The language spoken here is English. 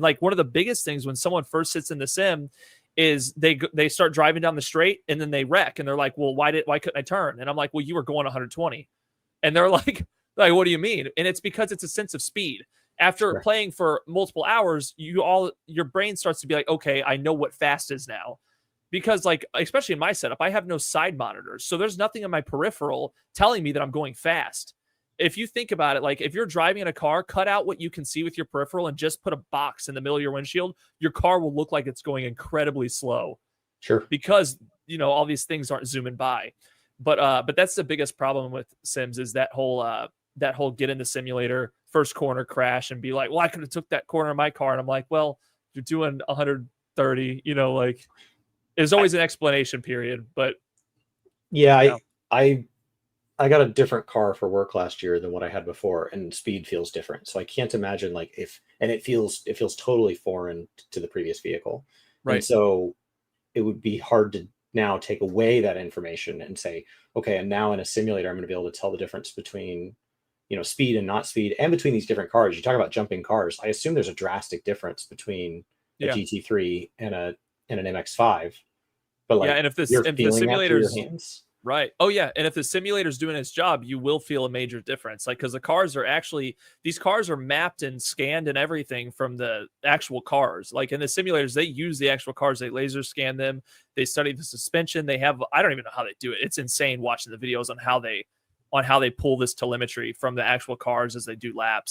Like one of the biggest things when someone first sits in the sim is they start driving down the straight and then they wreck and they're like, well, why couldn't I turn? And I'm like, well, you were going 120. And they're like, what do you mean? And it's because it's a sense of speed. After playing for multiple hours, your brain starts to be like, okay, I know what fast is now. Because like, especially in my setup, I have no side monitors. So there's nothing in my peripheral telling me that I'm going fast. If you think about it, like if you're driving in a car, cut out what you can see with your peripheral and just put a box in the middle of your windshield, your car will look like it's going incredibly slow. Sure. Because, all these things aren't zooming by. But that's the biggest problem with Sims is that whole get in the simulator, first corner crash and be like, well, I could have took that corner in my car. And I'm like, well, you're doing 130, like there's always an explanation period. But yeah, I got a different car for work last year than what I had before, and speed feels different. So I can't imagine it feels totally foreign to the previous vehicle. Right. And so it would be hard to now take away that information and say, okay, and now in a simulator, I'm going to be able to tell the difference between, speed and not speed, and between these different cars. You talk about jumping cars. I assume there's a drastic difference between a GT3 and an MX-5. But and if the simulators, right. Oh yeah. And if the simulator's doing its job, you will feel a major difference. Like, cause these cars are mapped and scanned and everything from the actual cars. Like in the simulators, they use the actual cars. They laser scan them. They study the suspension. I don't even know how they do it. It's insane watching the videos on how they pull this telemetry from the actual cars as they do laps.